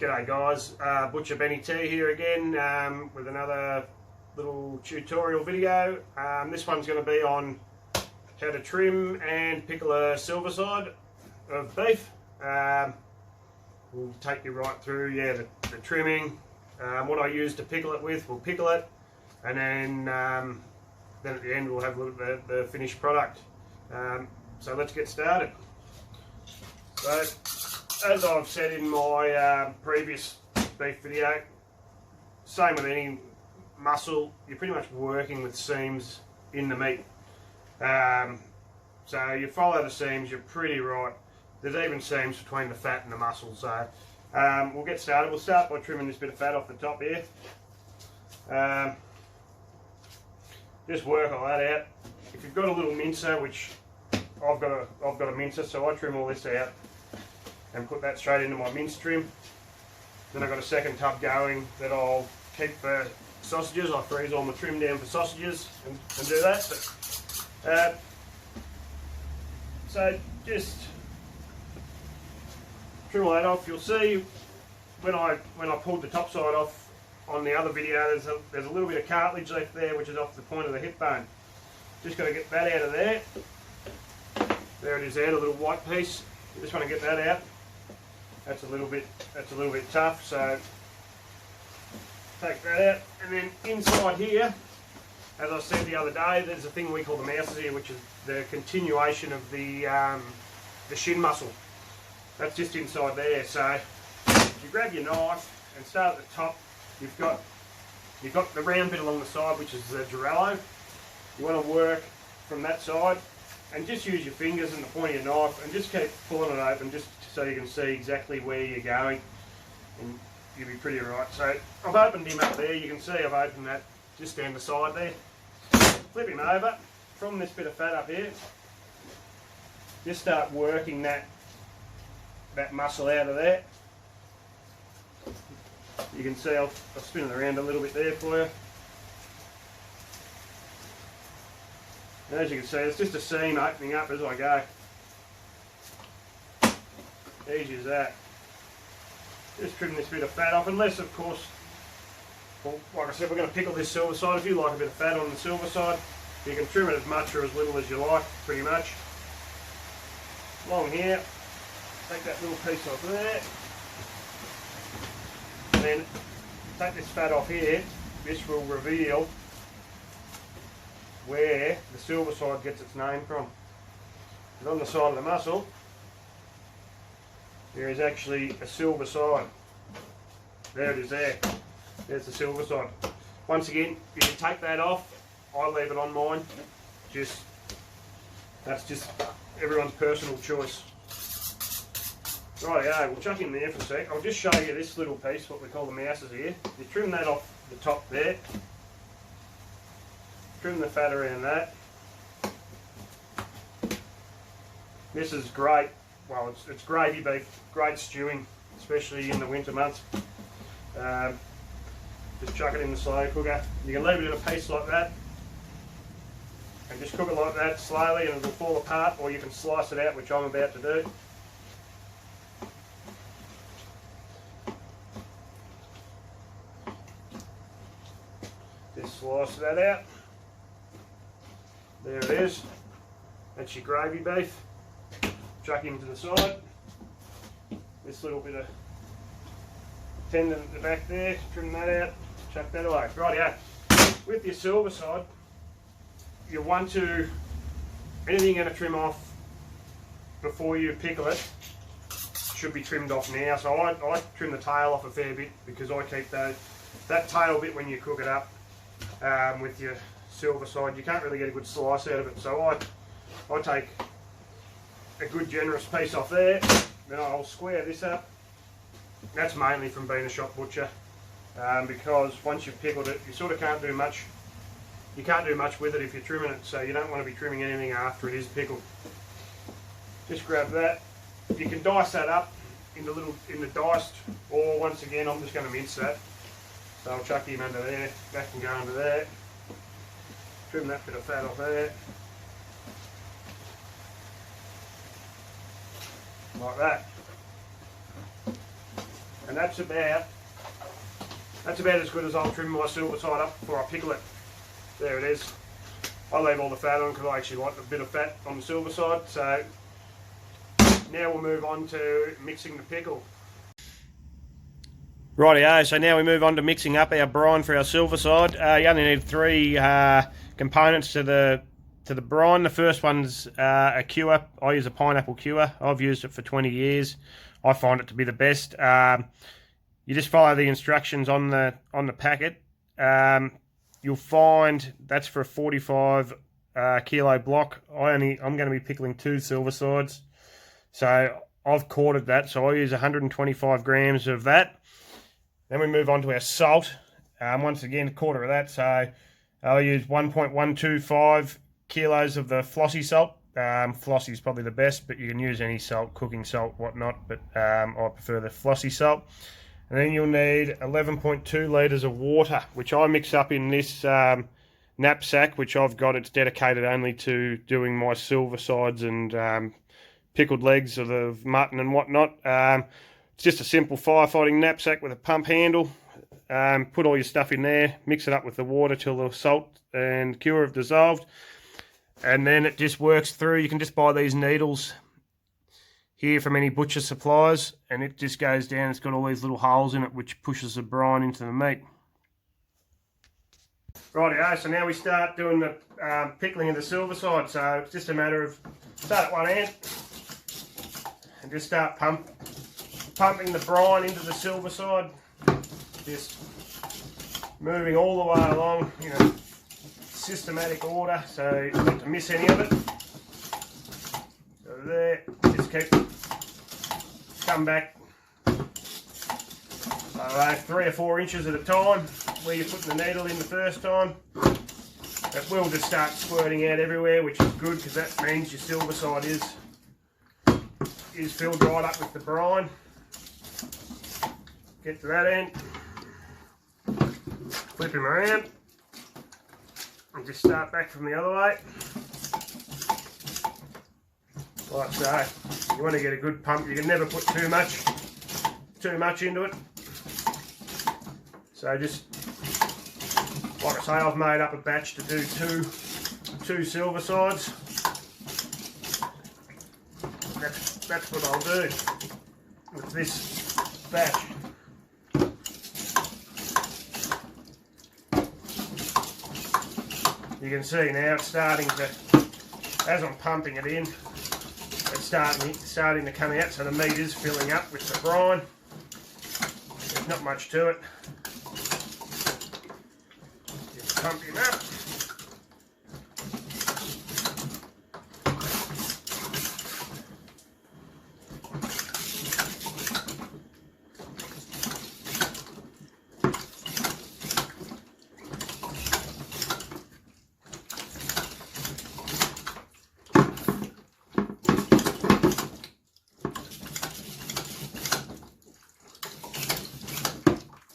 G'day guys, Butcher Benny T here again with another little tutorial video. This one's going to be on how to trim and pickle a Silverside of beef. We'll take you right through the trimming, what I use to pickle it with, we'll pickle it, and then at the end we'll have a look at the finished product. So let's get started. So, as I've said in my previous beef video, same with any muscle, you're pretty much working with seams in the meat. So you follow the seams, you're pretty right. There's even seams between the fat and the muscle. So we'll get started. We'll start by trimming this bit of fat off the top here. Just work all that out. If you've got a little mincer, which I've got a mincer, so I trim all this out and put that straight into my mince trim. Then I've got a second tub going that I'll keep for sausages. I freeze all my trim down for sausages and do that. So just trim all that off. You'll see when I pulled the top side off on the other video, there's a little bit of cartilage left there, which is off the point of the hip bone. Just got to get that out of there. There it is there, the little white piece. You just want to get that out. That's a little bit tough, so take that out. And then inside here, as I said the other day, there's a thing we call the mouse ear, which is the continuation of the shin muscle. That's just inside there. So you grab your knife and start at the top. You've got the round bit along the side, which is the Girello. You want to work from that side and just use your fingers and the point of your knife and just keep pulling it open just so you can see exactly where you're going, and you'll be pretty right. So I've opened him up there. You can see I've opened that just down the side there. Flip him over from this bit of fat up here. Just start working that muscle out of there. You can see I'll spin it around a little bit there for you. And as you can see, it's just a seam opening up as I go. Easy as that. Just trim this bit of fat off, unless of course, well, like I said, we're going to pickle this Silverside. If you like a bit of fat on the Silverside, you can trim it as much or as little as you like, pretty much. Along here, take that little piece off there. And then take this fat off here. This will reveal where the Silverside gets its name from. And on the side of the muscle, there is actually a Silverside. There it is there. There's the Silverside. Once again, you can take that off. I leave it on mine. That's just everyone's personal choice. Rightio, we'll chuck him there for a sec. I'll just show you this little piece, what we call the mouse's ear. You trim that off the top there. Trim the fat around that. This is great. Well, it's gravy beef, great stewing, especially in the winter months. Just chuck it in the slow cooker. You can leave it in a piece like that and just cook it like that slowly and it'll fall apart, or you can slice it out, which I'm about to do. Just slice that out. There it is. That's your gravy beef. Chuck him to the side. This little bit of tendon at the back there, trim that out, chuck that away. Rightio. With your Silverside, you want to, anything you're going to trim off before you pickle it should be trimmed off now. So I trim the tail off a fair bit because I keep that tail bit when you cook it up with your Silverside. You can't really get a good slice out of it. So I take a good generous piece off there, then I'll square this up. That's mainly from being a shop butcher, because once you've pickled it, you sort of can't do much. You can't do much with it if you're trimming it, so you don't want to be trimming anything after it is pickled. Just grab that. You can dice that up in the diced, or once again, I'm just going to mince that. So I'll chuck him under there, that can go under there. Trim that bit of fat off there. Like that. And that's about as good as I'll trim my silverside up before I pickle it. There it is. I leave all the fat on because I actually want a bit of fat on the silverside. So now we'll move on to mixing the pickle. Rightio, so now we move on to mixing up our brine for our silverside. You only need 3 components to the brine. The first one's a cure. I use a pineapple cure. I've used it for 20 years. I find it to be the best. You just follow the instructions on the packet. You'll find that's for a 45 kilo block. I'm going to be pickling 2 silversides, so I've quartered that. So I use 125 grams of that. Then we move on to our salt. Once again, a quarter of that. So I'll use 1.125 kilos of the flossy salt. Flossy is probably the best, but you can use any salt, cooking salt, whatnot. But I prefer the flossy salt. And then you'll need 11.2 litres of water, which I mix up in this knapsack, which I've got. It's dedicated only to doing my silversides and pickled legs of the mutton and whatnot. It's just a simple firefighting knapsack with a pump handle. Put all your stuff in there, mix it up with the water till the salt and cure have dissolved. And then it just works through. You can just buy these needles here from any butcher suppliers, and it just goes down. It's got all these little holes in it which pushes the brine into the meat. Rightio, so now we start doing the pickling of the silverside. So it's just a matter of start at one end and just start pumping the brine into the silverside, just moving all the way along in a systematic order so not to miss any of it. So there, just come back 3 or 4 inches at a time where you're putting the needle in the first time. It will just start squirting out everywhere, which is good because that means your silverside is filled right up with the brine. Get to that end, flip him around, and just start back from the other way. Like so. You want to get a good pump. You can never put too much into it. So just, like I say, I've made up a batch to do two silversides. That's what I'll do with this batch. You can see now it's starting to, as I'm pumping it in, it's starting to come out, so the meat is filling up with the brine. There's not much to it. Just pump him up.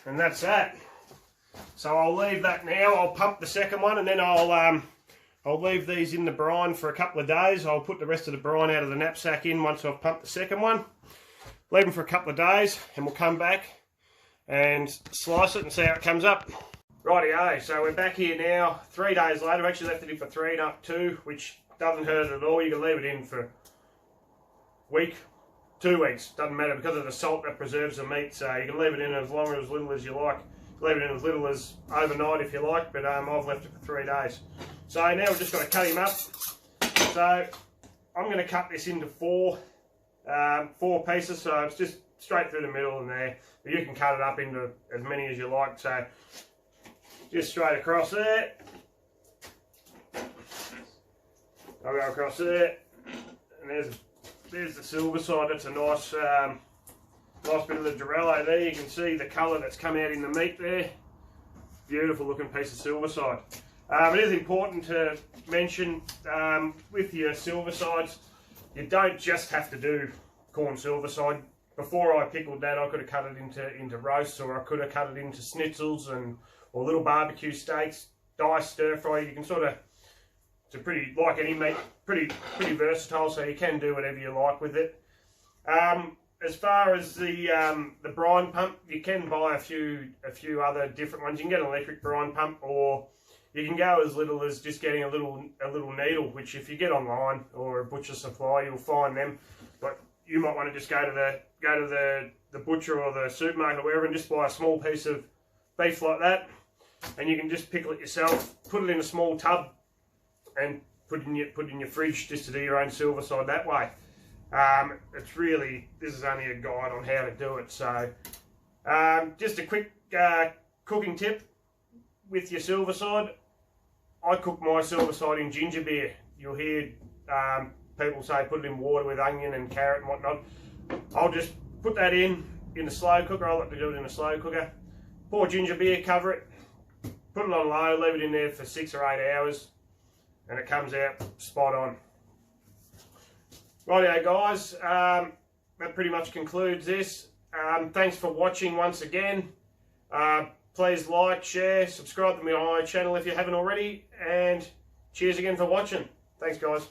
And that's that. So I'll leave that now. I'll pump the second one, and then I'll leave these in the brine for a couple of days. I'll put the rest of the brine out of the knapsack in once I've pumped the second one. Leave them for a couple of days, and we'll come back and slice it and see how it comes up. Rightio, so we're back here now 3 days later. I've actually left it in for 3, not 2, which doesn't hurt at all. You can leave it in for a week, 2 weeks, doesn't matter, because of the salt that preserves the meat. So you can leave it in as long or as little as you like. Leave it in as little as overnight if you like, but I've left it for 3 days. So now we've just got to cut him up. So I'm going to cut this into four pieces, so it's just straight through the middle and there. But you can cut it up into as many as you like. So just straight across there. I'll go across there, and there's the silverside. That's a nice bit of the Dorello there. You can see the colour that's come out in the meat there. Beautiful looking piece of silverside. It is important to mention with your silversides, you don't just have to do corn silverside. Before I pickled that, I could have cut it into roasts, or I could have cut it into schnitzels or little barbecue steaks, diced stir fry. You can sort of, it's a pretty, like any meat, pretty versatile, so you can do whatever you like with it. as far as the brine pump, you can buy a few other different ones. You can get an electric brine pump, or you can go as little as just getting a little needle, which if you get online or a butcher supply, you'll find them. But you might want to just go to the butcher or the supermarket or wherever and just buy a small piece of beef like that, and you can just pickle it yourself, put it in a small tub, and put it in your fridge just to do your own Silverside that way. This is only a guide on how to do it. So just a quick cooking tip with your Silverside. I cook my Silverside in ginger beer. You'll hear people say put it in water with onion and carrot and whatnot. I'll just put that in the slow cooker. I like to do it in a slow cooker. Pour ginger beer, cover it, put it on low, leave it in there for 6 or 8 hours, and it comes out spot on. Rightio guys, that pretty much concludes this. Thanks for watching once again. Please like, share, subscribe to my channel if you haven't already, and cheers again for watching. Thanks guys.